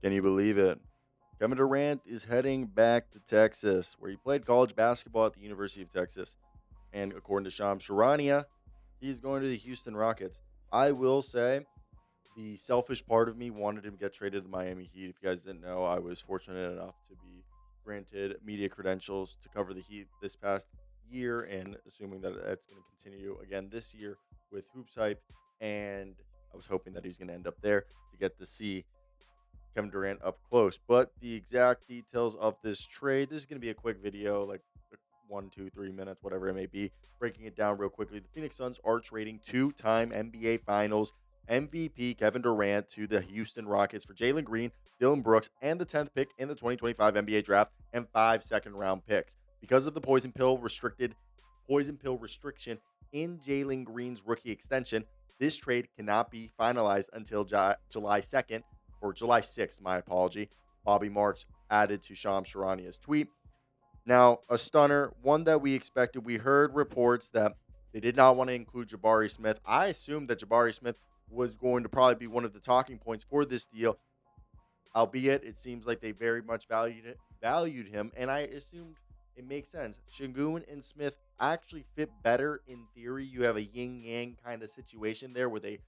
Can you believe it? Kevin Durant is heading back to Texas, where he played college basketball at the University of Texas. And according to Shams Charania, he's going to the Houston Rockets. I will say the selfish part of me wanted him to get traded to the Miami Heat. If you guys didn't know, I was fortunate enough to be granted media credentials to cover the Heat this past year, and assuming that that's going to continue again this year with Hoops Hype. And I was hoping that he's going to end up there to get to see Kevin Durant up close. But the exact details of this trade, this is going to be a quick video, like 1, 2, 3 minutes, whatever it may be, breaking it down real quickly. The Phoenix Suns are trading two-time NBA Finals MVP Kevin Durant to the Houston Rockets for Jalen Green, Dillon Brooks, and the 10th pick in the 2025 NBA draft and 5 second-round picks. Because of the poison pill restriction in Jalen Green's rookie extension, this trade cannot be finalized until July 2nd, or July 6th, my apology. Bobby Marks added to Shams Charania's tweet. Now, a stunner, one that we expected. We heard reports that they did not want to include Jabari Smith. I assumed that Jabari Smith was going to probably be one of the talking points for this deal, albeit it seems like they very much valued him, and I assumed it makes sense. Şengün and Smith actually fit better in theory. You have a yin-yang kind of situation there with a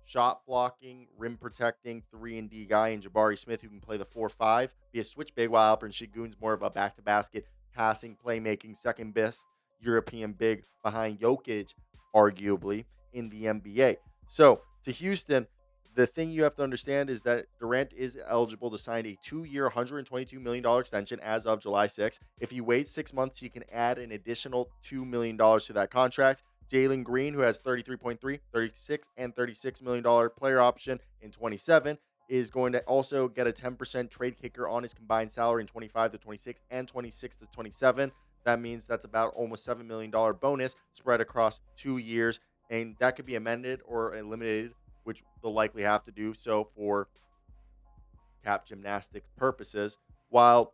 shot blocking, rim protecting 3-and-D guy in Jabari Smith who can play the 4-5, be a switch big, while Alperen Şengün's more of a back-to-basket, passing, playmaking, second best European big behind Jokic, arguably, in the NBA. So, to Houston, the thing you have to understand is that Durant is eligible to sign a 2-year, $122 million extension as of July 6th. If he waits 6 months, he can add an additional $2 million to that contract. Jalen Green, who has 33.3, 36, and $36 million player option in 27, is going to also get a 10% trade kicker on his combined salary in 25 to 26 and 26 to 27. That means that's about almost $7 million bonus spread across 2 years, and that could be amended or eliminated, which they'll likely have to do so for cap gymnastics purposes, while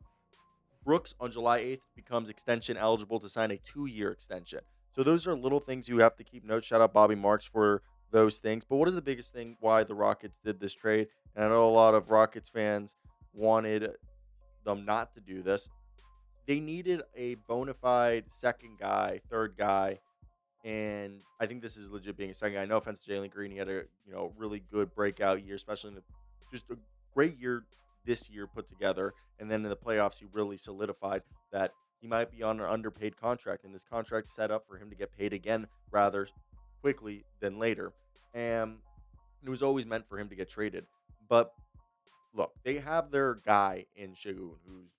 Brooks on July 8th becomes extension eligible to sign a 2-year extension. So those are little things you have to keep note. Shout out Bobby Marks for those things. But what is the biggest thing why the Rockets did this trade? And I know a lot of Rockets fans wanted them not to do this. They needed a bona fide second guy, third guy, and I think this is legit being a second guy. No offense to Jalen Green, he had a really good breakout year, especially in just a great year this year put together. And then in the playoffs, he really solidified that he might be on an underpaid contract, and this contract set up for him to get paid again rather quickly than later. And it was always meant for him to get traded. But look, they have their guy in Şengün, who's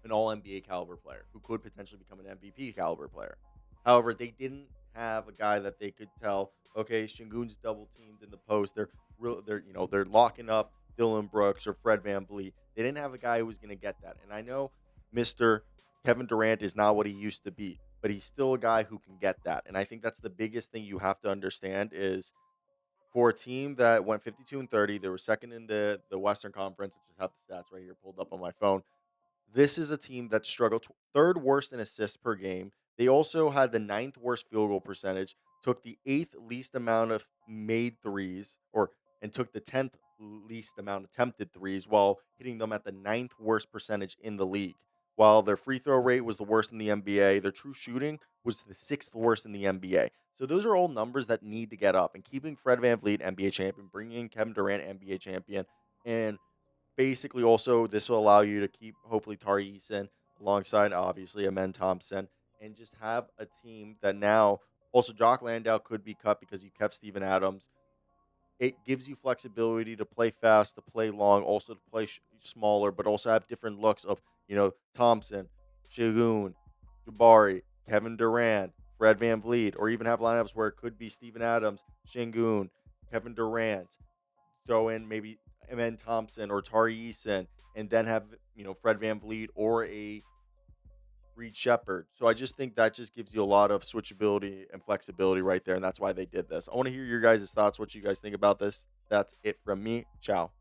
an all-NBA caliber player, who could potentially become an MVP caliber player. However, they didn't have a guy that they could tell, okay, Şengün's double teamed in the post. They're locking up Dillon Brooks or Fred VanVleet. They didn't have a guy who was going to get that. And I know Mr. Kevin Durant is not what he used to be, but he's still a guy who can get that. And I think that's the biggest thing you have to understand is for a team that went 52-30, they were second in the Western Conference. I just have the stats right here pulled up on my phone. This is a team that struggled third worst in assists per game. They also had the 9th worst field goal percentage, took the 8th least amount of made threes, and took the 10th least amount of attempted threes while hitting them at the 9th worst percentage in the league. While their free throw rate was the worst in the NBA, their true shooting was the 6th worst in the NBA. So those are all numbers that need to get up. And keeping Fred VanVleet NBA champion, bringing in Kevin Durant NBA champion, and basically also this will allow you to keep hopefully Tari Eason alongside obviously Amen Thompson, and just have a team that now also Jock Landale could be cut because you kept Steven Adams. It gives you flexibility to play fast, to play long, also to play smaller, but also have different looks of, Thompson, Şengün, Jabari, Kevin Durant, Fred VanVleet, or even have lineups where it could be Steven Adams, Şengün, Kevin Durant, throw in maybe Amen Thompson or Tari Eason, and then have, Fred VanVleet or a Reed Shepherd. So I just think that just gives you a lot of switchability and flexibility right there, and that's why they did this. I want to hear your guys' thoughts, what you guys think about this. That's it from me. Ciao.